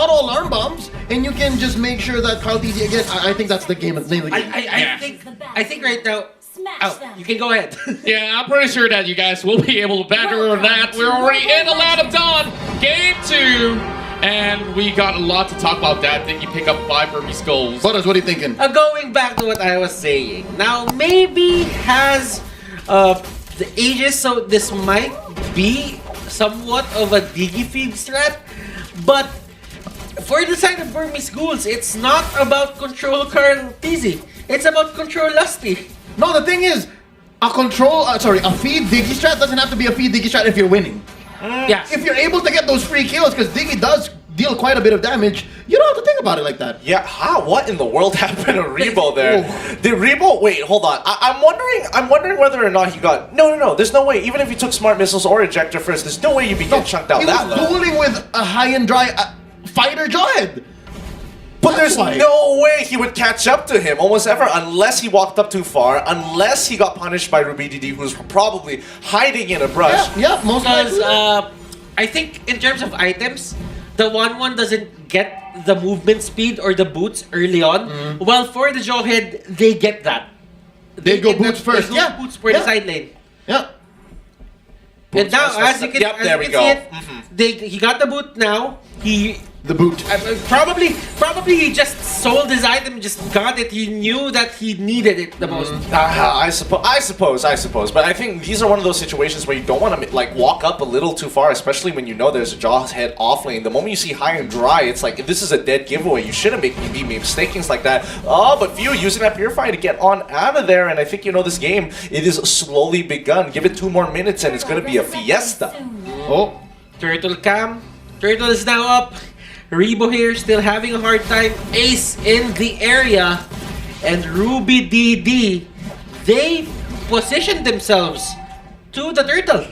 auto alarm bombs, and you can just make sure that Kaltizi again. I think that's the name of the game. I think right now. Oh, you can go ahead. Yeah, I'm pretty sure that you guys will be able to better on that. We're already in the Land of Dawn, Game 2, and we got a lot to talk about that. Did you pick up 5 Burmese goals? Butters, what are you thinking? Going back to what I was saying. Now, maybe has the ages, so this might be somewhat of a Digi feed strat, but for the side of Burmese Ghouls, it's not about control Carl Tizzy. It's about control Lusty. No, the thing is, a feed Digi strat doesn't have to be a feed Digi strat if you're winning. Yeah. If you're able to get those free kills, because Digi does deal quite a bit of damage, you don't have to think about it like that. Yeah, how? What in the world happened to Rebo there? Did Rebo... Wait, hold on. I'm wondering whether or not he got... No. There's no way. Even if he took smart missiles or ejector first, there's no way you'd be getting chunked out that low. He was dueling with a high and dry fighter Jawhead. But there's no way he would catch up to him almost ever unless he walked up too far, unless he got punished by Ruby DD, who's probably hiding in a brush. Yeah, most likely. Because I think in terms of items, the 1-1 doesn't get the movement speed or the boots early on. Well, for the Jawhead, they get that. They go boots first. Yeah, boots for the side lane. Yeah. And now, as you can, there we go. See it, he got the boot now. The boot. Probably he just sold his item, just got it. He knew that he needed it the most. I suppose. But I think these are one of those situations where you don't want to like walk up a little too far, especially when you know there's a Jawhead off lane. The moment you see high and dry, it's like, if this is a dead giveaway, you shouldn't be mistakings like that. Oh, but View using that Purify to get on out of there, and I think, you know, this game, it is slowly begun. Give it 2 more minutes and it's going to be a fiesta. Oh. Turtle cam. Turtle is now up. Rebo here still having a hard time. Ace in the area. And Ruby DD, they positioned themselves to the turtle.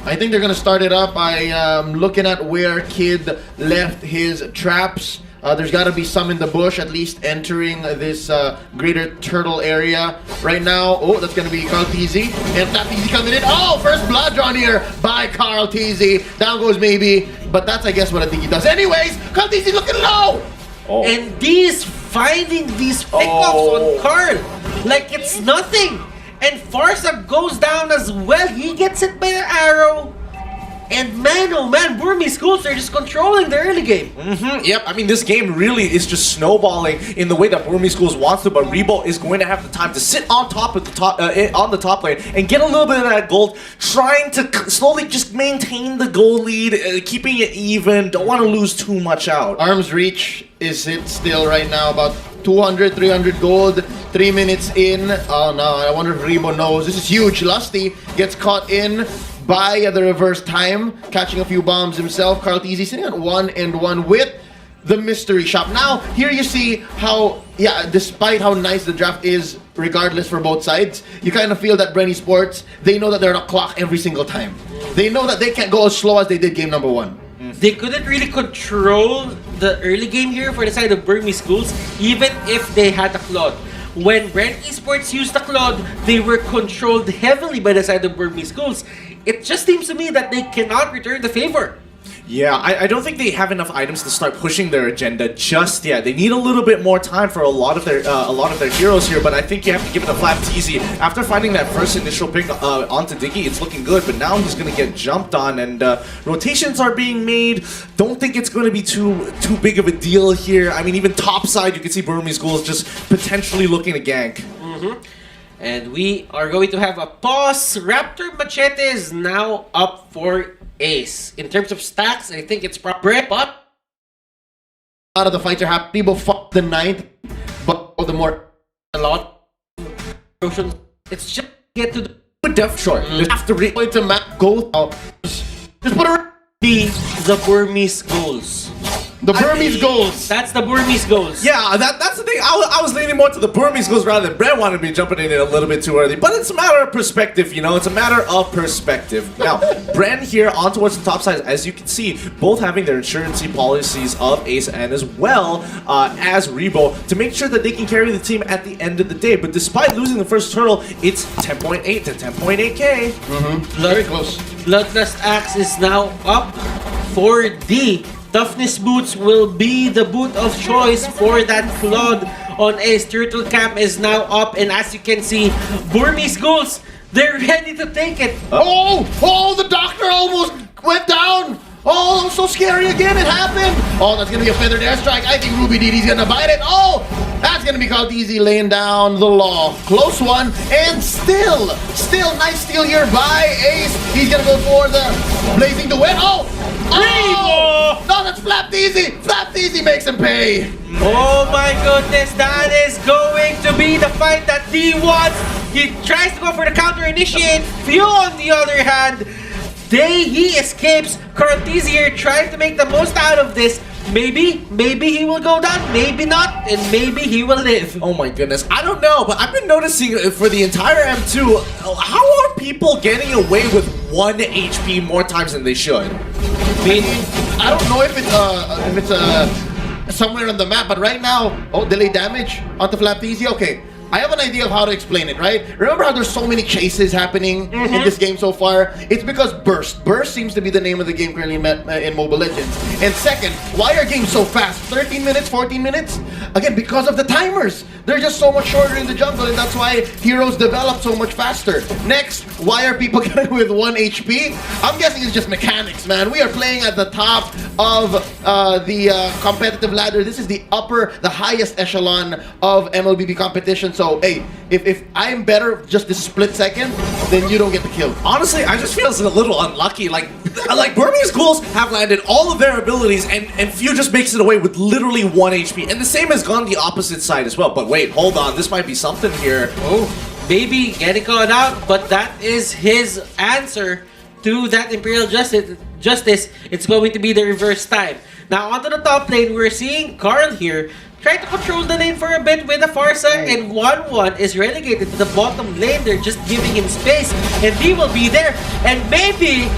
I think they're going to start it up by looking at where Kid left his traps. There's got to be some in the bush, at least entering this greater turtle area. Right now, oh, that's going to be Carl Tizzy. And that Tizzy coming in. Oh, first blood drawn here by Carl Tizzy. Down goes maybe. But that's, I guess, what I think he does. Anyways, Carl Tizzy looking low. Oh. And these finding these pickups on Carl like it's nothing. And Farsa goes down as well. He gets hit by the arrow. And man, oh man, Burmese Ghouls are just controlling the early game. Yep, I mean, this game really is just snowballing in the way that Burmese Ghouls wants to, but Rebo is going to have the time to sit on top of the top lane and get a little bit of that gold, trying to slowly just maintain the goal lead, keeping it even. Don't want to lose too much out. Arm's reach is it still right now about 200, 300 gold, 3 minutes in. Oh no, I wonder if Rebo knows. This is huge. Lusty gets caught in by the reverse time, catching a few bombs himself. Carl Tizzy sitting at 1-1 with the mystery shop. Now, here you see how, yeah, despite how nice the draft is, regardless for both sides, you kind of feel that BREN Esports, they know that they're on a clock every single time. They know that they can't go as slow as they did game number 1. They couldn't really control the early game here for the side of Burmese Ghouls, even if they had a Claude. When BREN Esports used the Claude, they were controlled heavily by the side of Burmese Ghouls. It just seems to me that they cannot return the favor. Yeah, I don't think they have enough items to start pushing their agenda just yet. They need a little bit more time for a lot of their heroes here, but I think you have to give it a flat TZ. After finding that first initial pick onto Diggy, it's looking good, but now he's going to get jumped on, and rotations are being made. Don't think it's going to be too big of a deal here. I mean, even topside, you can see Burmese Ghouls just potentially looking to gank. And we are going to have a pause. Raptor Machete is now up for Ace. In terms of stacks, I think it's proper, but a lot of the fights are happening. People fuck the 9th, but the more a lot. It's just get to the depth short. After replay to map goal, just put a the Burmese Ghouls. The Burmese Ghouls. That's the Burmese Ghouls. Yeah, that's the thing. I was leaning more to the Burmese Ghouls rather than BREN wanted me jumping in it a little bit too early. But it's a matter of perspective, you know. It's a matter of perspective. Now, BREN here on towards the top side, as you can see, both having their insurancy policies of Ace and as well as Rebo to make sure that they can carry the team at the end of the day. But despite losing the first turtle, it's 10.8 to 10.8k. Very close. Bloodlust Axe is now up for the Toughness boots will be the boot of choice for that Claude on Ace. Turtle Camp is now up, and as you can see, Burmese Ghouls, they're ready to take it. Oh, the doctor almost went down. Oh, so scary again, it happened. Oh, that's gonna be a feathered airstrike. I think Ruby DD's gonna bite it. Oh, that's gonna be called easy, laying down the law. Close one, and still nice steal here by Ace. He's gonna go for the blazing the win. Oh, no, that's Flap Easy. Flap Easy makes him pay. Oh my goodness, that is going to be the fight that D wants. He tries to go for the counter initiate. Few on the other hand, he escapes. Cortez here trying to make the most out of this. Maybe he will go down, maybe not, and maybe he will live. Oh my goodness, I don't know, but I've been noticing for the entire M2, how are people getting away with 1 HP more times than they should? I don't know if it's somewhere on the map, but right now, delay damage onto Flapteasy. Okay, I have an idea of how to explain it, right? Remember how there's so many chases happening in this game so far? It's because Burst. Burst seems to be the name of the game currently in Mobile Legends. And second, why are games so fast? 13 minutes, 14 minutes? Again, because of the timers. They're just so much shorter in the jungle, and that's why heroes develop so much faster. Next, why are people getting with 1 HP? I'm guessing it's just mechanics, man. We are playing at the top of the competitive ladder. This is the highest echelon of MLBB competition. So, hey, if I'm better just this split second, then you don't get the kill. Honestly, I just feel it's a little unlucky. Like Burmese Ghouls have landed all of their abilities, and Few just makes it away with literally 1 HP. And the same has gone the opposite side as well. But wait, hold on, this might be something here. Oh, maybe getting caught out, but that is his answer to that Imperial Justice. It's going to be the reverse time. Now onto the top lane, we're seeing Carl here trying to control the lane for a bit with the Farsa, and 1-1 is relegated to the bottom lane. They're just giving him space, and he will be there, and maybe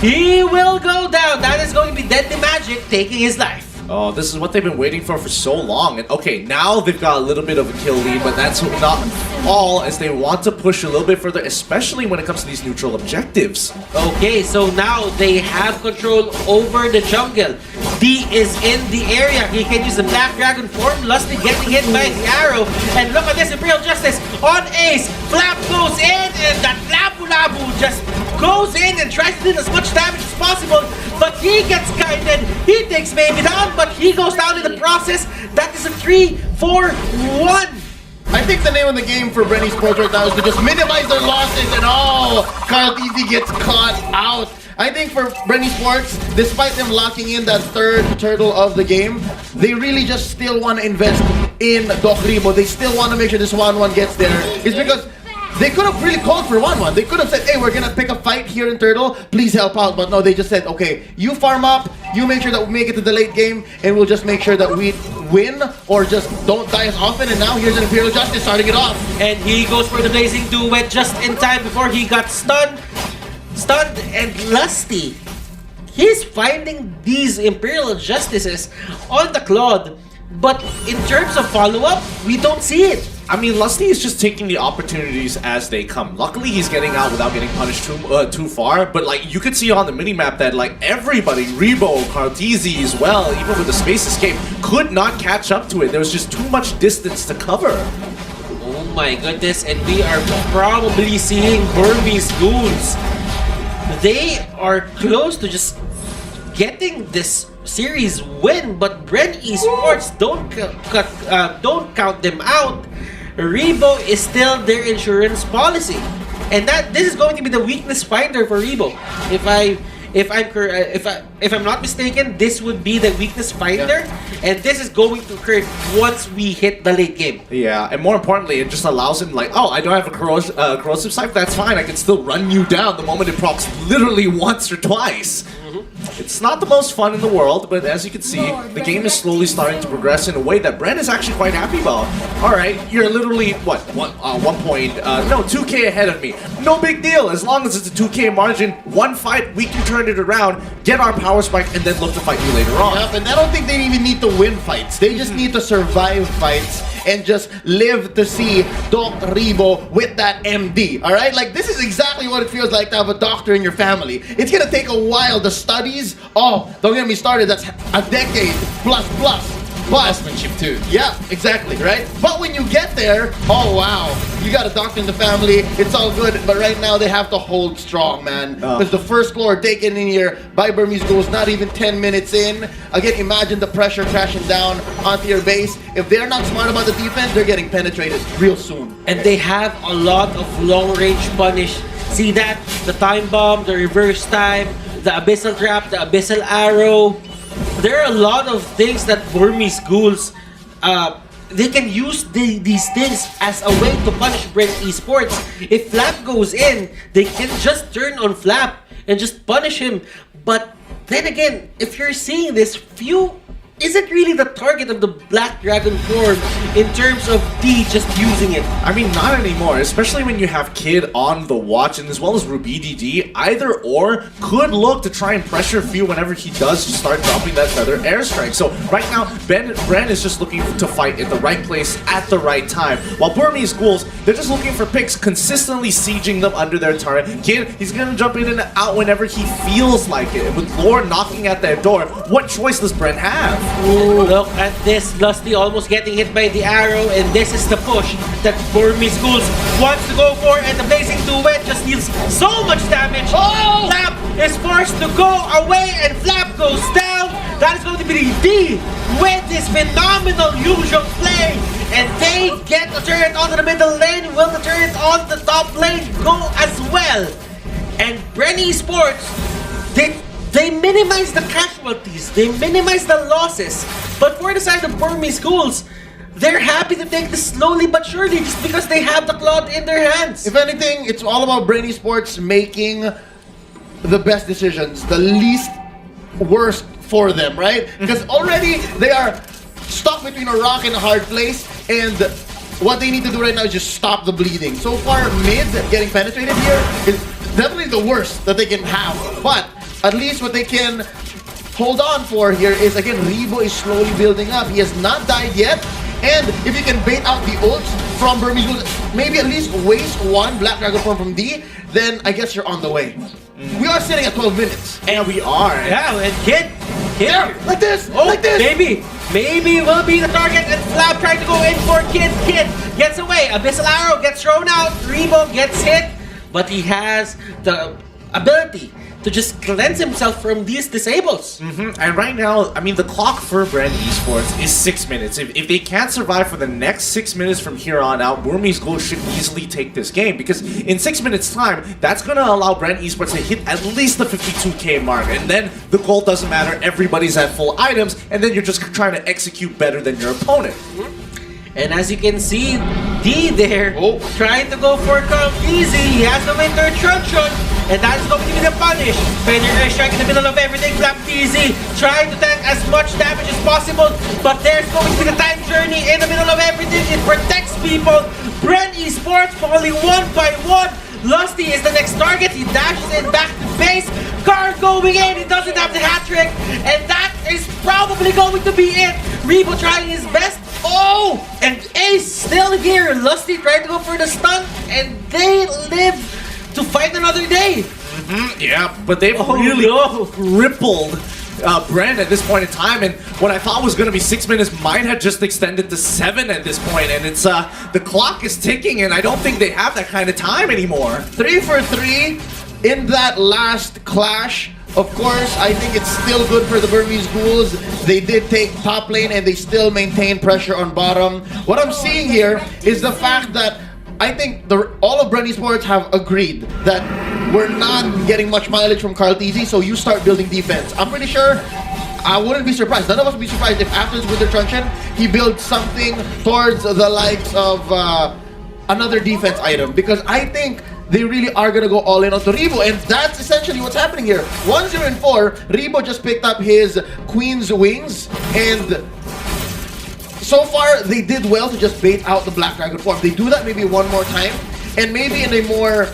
he will go down. That is going to be Deadly Magic taking his life. Oh, this is what they've been waiting for so long. And okay, now they've got a little bit of a kill lead, but that's not all, as they want to push a little bit further, especially when it comes to these neutral objectives. Okay, so now they have control over the jungle. D is in the area. He can use the Black Dragon form. Lusty getting hit by the arrow. And look at this, Imperial Justice on Ace. Flap goes in, and that Labu just goes in and tries to do as much damage as possible. But he gets guided. He takes maybe down, but he goes down in the process. That is a 3-4-1. I think the name of the game for BREN Esports right now is to just minimize their losses, and Carl Easy gets caught out. I think for BREN Esports, despite them locking in that third turtle of the game, they really just still want to invest in Doc Rebo. They still want to make sure this 1-1 gets there. It's because they could have really called for 1-1. They could have said, hey, we're going to pick a fight here in Turtle. Please help out. But no, they just said, okay, you farm up. You make sure that we make it to the late game. And we'll just make sure that we win or just don't die as often. And now here's an Imperial Justice starting it off. And he goes for the Blazing Duet just in time before he got stunned. And Lusty, he's finding these Imperial Justices on the Claude. But in terms of follow-up, we don't see it. I mean, Lusty is just taking the opportunities as they come. Luckily, he's getting out without getting punished too far. But like, you could see on the minimap that like everybody, Rebo, Cartesi as well, even with the space escape, could not catch up to it. There was just too much distance to cover. Oh my goodness, and we are probably seeing Burmese Ghouls. They are close to just getting this series win, but BREN Esports don't count them out. Rebo is still their insurance policy, and this is going to be the weakness finder for Rebo. If I'm not mistaken, this would be the weakness finder, and this is going to occur once we hit the late game. Yeah, and more importantly, it just allows him like, oh, I don't have a corrosive sight, that's fine. I can still run you down the moment it procs literally once or twice. It's not the most fun in the world, but as you can see, the game is slowly starting to progress in a way that BREN is actually quite happy about. Alright, you're literally, what, 2K ahead of me. No big deal, as long as it's a 2K margin, one fight, we can turn it around, get our power spike, and then look to fight you later on. Yep, and I don't think they even need to win fights. They just need to survive fights. and just live to see Doc Rebo with that MD. All right, like this is exactly what it feels like to have a doctor in your family. It's gonna take a while. The studies, oh, don't get me started. That's a decade plus. But Husbandship too. yeah, exactly, right? But when you get there, oh wow, you got a doctor in the family, it's all good. But right now they have to hold strong, man. Because the first floor taken in here by Burmese Ghouls, not even 10 minutes in. Again, imagine the pressure crashing down onto your base. If they're not smart about the defense, they're getting penetrated real soon. And they have a lot of long-range punish. See that? The time bomb, the reverse time, the abyssal trap, the abyssal arrow. There are a lot of things that Burmese Ghouls, they can use these things as a way to punish BREN Esports. If Flap goes in, they can just turn on Flap and just punish him. But then again, if you're seeing this, few isn't really the target of the Black Dragon form in terms of D just using it. I mean, not anymore, especially when you have Kid on the watch and as well as Ruby DD. Either or could look to try and pressure Few whenever he does start dropping that feather airstrike. So right now, BREN is just looking to fight in the right place at the right time. While Burmese Ghouls, they're just looking for picks, consistently sieging them under their turret. Kid, he's gonna jump in and out whenever he feels like it. And with Lore knocking at their door, what choice does BREN have? Ooh, look at this. Lusty almost getting hit by the arrow, and this is the push that Burmese Ghouls wants to go for, and the blazing duet just deals so much damage. Oh! Flap is forced to go away, and Flap goes down. That is going to be the D with this phenomenal usual play, and they get the turret onto the middle lane. Will the turret on the top lane go as well? And BREN Esports, they minimize the casualties, they minimize the losses. But for the side of Burmese Ghouls, they're happy to take this slowly but surely just because they have the cloud in their hands. If anything, it's all about BREN Esports making the best decisions, the least worst for them, right? Because already they are stuck between a rock and a hard place, and what they need to do right now is just stop the bleeding. So far, mid getting penetrated here is definitely the worst that they can have, but at least what they can hold on for here is, again, Rebo is slowly building up. He has not died yet, and if you can bait out the ults from Burmese Ghouls, maybe at least waste one Black Dragon form from D, then I guess you're on the way. We are sitting at 12 minutes. And we are. Yeah, and Kid, Yeah, like this, oh, like this. Maybe will be the target, and Flap trying to go in for Kid. Kid gets away. Abyssal arrow gets thrown out. Rebo gets hit, but he has the ability to just cleanse himself from these disables. And right now, I mean, the clock for BREN Esports is 6 minutes. If they can't survive for the next 6 minutes from here on out, Burmese Ghouls should easily take this game, because in 6 minutes time, that's going to allow BREN Esports to hit at least the 52k mark, and then the goal doesn't matter, everybody's at full items, and then you're just trying to execute better than your opponent. And as you can see, D there, trying to go for Calm Easy. He has the Winter Truncheon, and that is going to be the punish. Feather Airstrike in the middle of everything. Flap Easy trying to tank as much damage as possible, but there's going to be the time journey in the middle of everything. It protects people. BREN Esports falling one by one. Lusty is the next target. He dashes in back to base. Car going in. He doesn't have the hat trick, and that is probably going to be it. Rebo trying his best. Oh! And Ace still here. Lusty trying to go for the stun, and they live to fight another day. Yeah, but they've really crippled BREN at this point in time, and what I thought was going to be 6 minutes might have just extended to 7 at this point, and it's the clock is ticking, and I don't think they have that kind of time anymore. 3 for 3 in that last clash. Of course, I think it's still good for the Burmese Ghouls. They did take top lane and they still maintain pressure on bottom. What I'm seeing here is the fact that I think all of BREN Esports have agreed that we're not getting much mileage from Karltizi, so you start building defense. I'm pretty sure, I wouldn't be surprised, none of us would be surprised if after this Winter Truncheon, he builds something towards the likes of another defense item, because I think they really are going to go all in on Rebo, and that's essentially what's happening here. 1-0 and 4, Rebo just picked up his Queen's Wings, and so far they did well to just bait out the Black Dragon form. They do that maybe one more time, and maybe in a more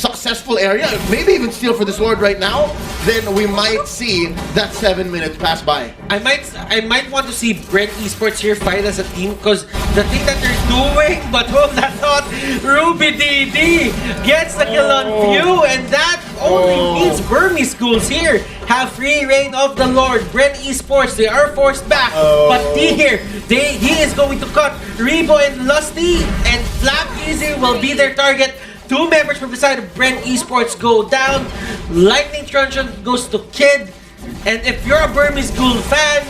successful area, maybe even steal for this Lord right now, then we might see that 7 minutes pass by. I might want to see BREN Esports here fight as a team because the thing that they're doing, but hold that thought, Ruby DD gets the kill on Few, and that only means Burmese Ghouls here have free reign of the Lord. BREN Esports, they are forced back, but D here, he is going to cut Rebo and Lusty, and Flap Easy will be their target. 2 members from the side of BREN Esports go down. Lightning Truncheon goes to Kid. And if you're a Burmese Ghoul fan,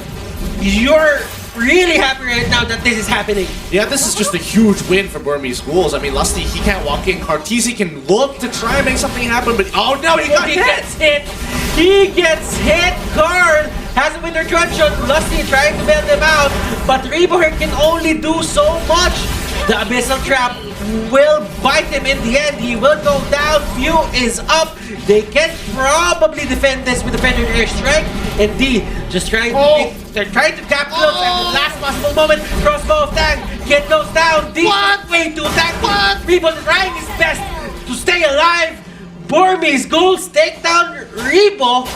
you're really happy right now that this is happening. Yeah, this is just a huge win for Burmese Ghouls. I mean, Lusty, he can't walk in. Cartesi can look to try and make something happen, but oh no, he gets hit. He gets hit. Carl has a Winter Truncheon. Lusty trying to bail them out, but Reborn can only do so much. The Abyssal Trap will bite him in the end. He will go down. Few is up. They can probably defend this with the Predator Airstrike. And D just trying to they're trying to tap close at the last possible moment. Crossbow of Tang. Kid goes down. D way too tanky. Rebo trying his best to stay alive. Burmese Ghouls take down Rebo.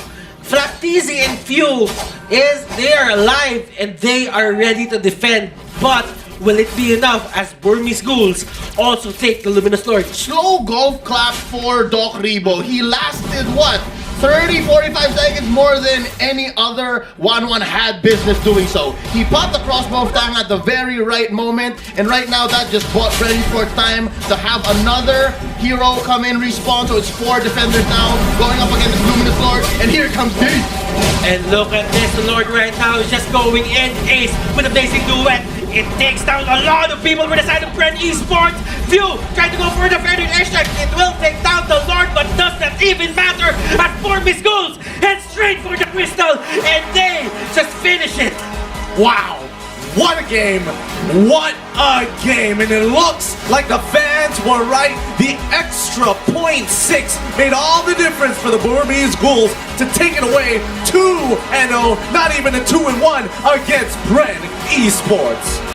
Flaptizi and Few they are alive and they are ready to defend. But will it be enough as Burmese Ghouls also take the Luminous Lord? Slow golf clap for Doc Rebo. He lasted what? 30-45 seconds more than any other 1-1 had business doing so. He popped the crossbow of Tang at the very right moment, and right now that just bought BREN Esports time to have another hero come in, respawn, so it's 4 defenders now going up against Luminous Lord, and here comes D. And look at this, the Lord right now is just going in ace with a blazing duet. It takes down a lot of people for the side of BREN Esports. Few trying to go for the Predator Airstrike. It will take down the Lord, but does that even matter as Burmese Ghouls head straight for the crystal, and they just finish it. Wow! What a game! What a game! And it looks like the fans were right. The extra 0.6 made all the difference for the Burmese Ghouls to take it away 2-0, not even a 2-1 against BREN Esports.